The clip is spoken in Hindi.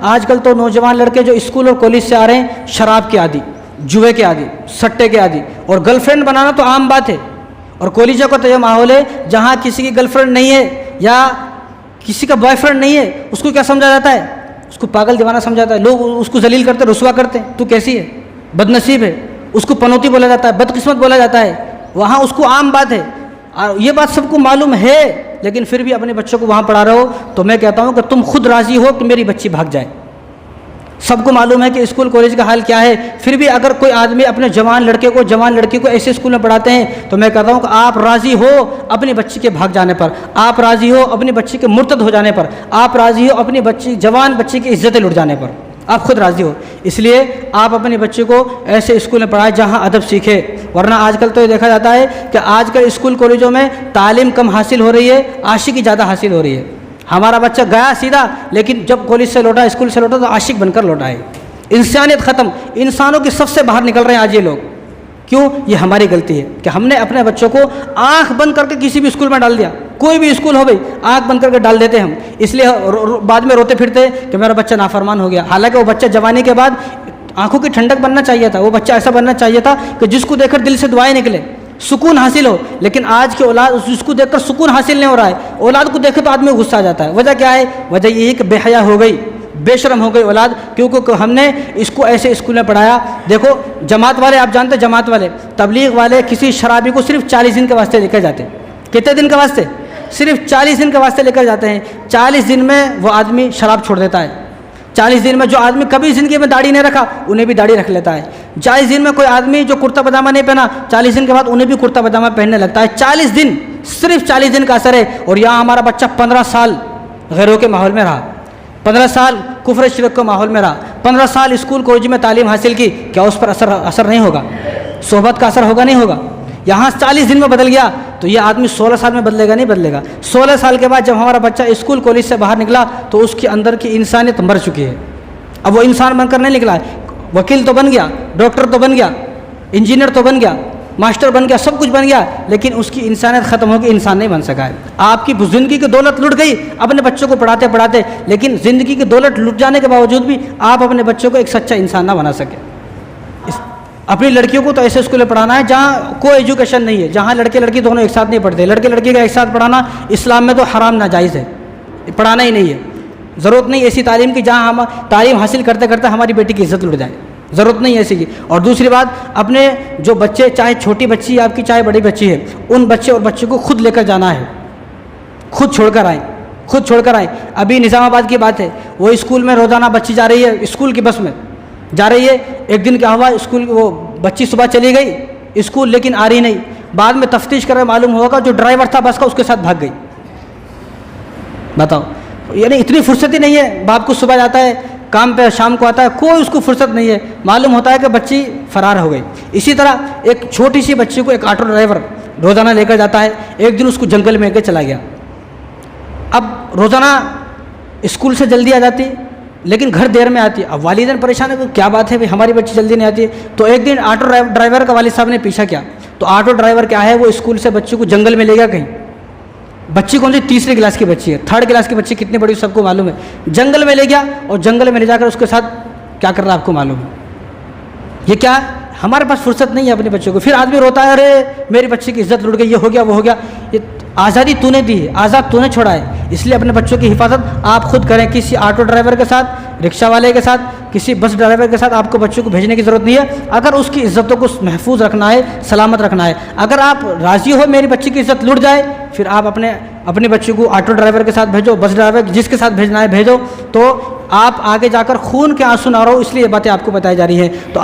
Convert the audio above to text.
आजकल तो नौजवान लड़के जो स्कूल और कॉलेज से आ रहे हैं शराब के आदी, जुए के आदी, सट्टे के आदी, और गर्लफ्रेंड बनाना तो आम बात है। और कॉलेजों का तो यह माहौल है जहाँ किसी की गर्लफ्रेंड नहीं है या किसी का बॉयफ्रेंड नहीं है, उसको क्या समझा जाता है? उसको पागल दीवाना समझा जाता है। लोग उसको जलील करते, रुसवा करते हैं, तू कैसी है, बदनसीब है, उसको पनौती बोला जाता है, बदकिस्मत बोला जाता है। वहाँ उसको आम बात है, ये बात सबको मालूम है, लेकिन फिर भी अपने बच्चों को वहाँ पढ़ा रहे हो। तो मैं कहता हूँ कि तुम खुद राज़ी हो कि मेरी बच्ची भाग जाए। सबको मालूम है कि स्कूल कॉलेज का हाल क्या है, फिर भी अगर कोई आदमी अपने जवान लड़के को, जवान लड़की को ऐसे स्कूल में पढ़ाते हैं, तो मैं कहता हूँ कि आप राज़ी हो अपनी बच्ची के भाग जाने पर, आप राज़ी हो अपनी बच्ची के मुर्तद हो जाने पर, आप राज़ी हो अपनी बच्ची, जवान बच्ची की इज्जतें लुट जाने पर, आप खुद राज़ी हो। इसलिए आप अपने बच्चे को ऐसे स्कूल में पढ़ाएं जहाँ अदब सीखे। वरना आजकल तो ये देखा जाता है कि आजकल स्कूल कॉलेजों में तालीम कम हासिल हो रही है, आशिकी ज़्यादा हासिल हो रही है। हमारा बच्चा गया सीधा, लेकिन जब कॉलेज से लौटा, स्कूल से लौटा, तो आशिक बनकर लौटा है। इंसानियत ख़त्म, इंसानों की सबसे बाहर निकल रहे हैं आज ये लोग। क्यों? ये हमारी गलती है कि हमने अपने बच्चों को आंख बंद करके किसी भी स्कूल में डाल दिया। कोई भी स्कूल हो भाई, आंख बंद करके डाल देते हम, इसलिए बाद में रोते फिरते कि मेरा बच्चा नाफरमान हो गया। हालांकि वो बच्चा जवानी के बाद आंखों की ठंडक बनना चाहिए था, वो बच्चा ऐसा बनना चाहिए था कि जिसको देखकर दिल से दुआएं निकले, सुकून हासिल हो। लेकिन आज की औलाद उसको देखकर सुकून हासिल नहीं हो रहा है। औलाद को देखे तो आदमी गुस्सा आ जाता है। वजह क्या है? वजह यही है कि बेहया हो गई, बेशरम हो गई औलाद, क्योंकि हमने इसको ऐसे स्कूल में पढ़ाया। देखो जमात वाले, आप जानते हैं जमात वाले, तबलीग वाले किसी शराबी को सिर्फ 40 दिन के वास्ते लेकर जाते हैं। कितने दिन के वास्ते? सिर्फ 40 दिन के वास्ते लेकर जाते हैं। 40 दिन में वो आदमी शराब छोड़ देता है। 40 दिन में जो आदमी कभी ज़िंदगी में दाढ़ी नहीं रखा, उन्हें भी दाढ़ी रख लेता है। 40 दिन में कोई आदमी जो कुर्ता पजामा नहीं पहना, 40 दिन के बाद उन्हें भी कुर्ता पजामा पहनने लगता है। 40 दिन, सिर्फ 40 दिन का असर है। और यहाँ हमारा बच्चा 15 साल गैरों के माहौल में रहा, 15 साल कुफ्र शिरक के माहौल में रहा, 15 साल स्कूल कॉलेज में तालीम हासिल की। क्या उस पर असर नहीं होगा? सोहबत का असर होगा, नहीं होगा? यहाँ 40 दिन में बदल गया, तो ये आदमी 16 साल में बदलेगा, नहीं बदलेगा। 16 साल के बाद जब हमारा बच्चा स्कूल कॉलेज से बाहर निकला, तो उसके अंदर की इंसानियत मर चुकी है। अब वो इंसान बनकर नहीं निकला है। वकील तो बन गया, डॉक्टर तो बन गया, इंजीनियर तो बन गया, मास्टर बन गया, सब कुछ बन गया, लेकिन उसकी इंसानियत ख़त्म होगी, इंसान नहीं बन सका है। आपकी ज़िंदगी की दौलत लुट गई अपने बच्चों को पढ़ाते पढ़ाते, लेकिन ज़िंदगी की दौलत लुट जाने के बावजूद भी आप अपने बच्चों को एक सच्चा इंसान ना बना सके। अपनी लड़कियों को तो ऐसे स्कूल में पढ़ाना है जहाँ कोई एजुकेशन नहीं है, जहाँ लड़के लड़की दोनों एक साथ नहीं पढ़ते। लड़के लड़की का एक साथ पढ़ाना इस्लाम में तो हराम नाजायज़ है, पढ़ाना ही नहीं है। ज़रूरत नहीं ऐसी तालीम की जहाँ हम तालीम हासिल करते करते हमारी बेटी की इज़्ज़त लुट जाए, ज़रूरत नहीं है ऐसी की। और दूसरी बात, अपने जो बच्चे, चाहे छोटी बच्ची है आपकी, चाहे बड़ी बच्ची है, उन बच्चे और बच्चे को खुद लेकर जाना है, खुद छोड़कर आए, खुद छोड़कर आए। अभी निज़ामाबाद की बात है, वो स्कूल में रोज़ाना बच्ची जा रही है, स्कूल की बस में जा रही है। एक दिन क्या हुआ, स्कूल वो बच्ची सुबह चली गई स्कूल, लेकिन आ रही नहीं। बाद में तफ्तीश कर मालूम होगा जो ड्राइवर था बस का, उसके साथ भाग गई। बताओ, यानी इतनी फुर्सत ही नहीं है। बाप को सुबह जाता है काम पे, शाम को आता है, कोई उसको फुर्सत नहीं है। मालूम होता है कि बच्ची फरार हो गई। इसी तरह एक छोटी सी बच्ची को एक ऑटो ड्राइवर रोज़ाना लेकर जाता है। एक दिन उसको जंगल में लेकर चला गया। अब रोज़ाना स्कूल से जल्दी आ जाती, लेकिन घर देर में आती। अब वालिदैन परेशान है कि क्या बात है भाई, हमारी बच्ची जल्दी नहीं आती। तो एक दिन ऑटो ड्राइवर का वालिद साहब ने पीछा किया, तो ऑटो ड्राइवर क्या है, वो स्कूल से बच्ची को जंगल में ले गया कहीं। बच्ची कौन सी? तीसरी क्लास की बच्ची है। 3rd क्लास की बच्ची कितनी बड़ी सबको मालूम है। जंगल में ले गया और जंगल में ले जाकर उसके साथ क्या कर रहा है आपको मालूम है? ये क्या? हमारे पास फुर्सत नहीं है अपने बच्चों को। फिर आदमी रोता है, अरे मेरी बच्ची की इज्जत लुट गई, ये हो गया, वो हो गया। ये आज़ादी तूने दी है, आज़ाद तूने छोड़ा है। इसलिए अपने बच्चों की हिफाजत आप खुद करें। किसी ऑटो ड्राइवर के साथ, रिक्शा वाले के साथ, किसी बस ड्राइवर के साथ आपको बच्चों को भेजने की ज़रूरत नहीं है। अगर उसकी इज्जतों को महफूज रखना है, सलामत रखना है, अगर आप राज़ी हो मेरी बच्ची की इज्जत लुट जाए, फिर आप अपने बच्चे को ऑटो ड्राइवर के साथ भेजो, बस ड्राइवर जिसके साथ भेजना है भेजो। तो आप आगे जाकर खून के आंसू ना रहो, इसलिए ये बातें आपको बताई जा रही हैं। तो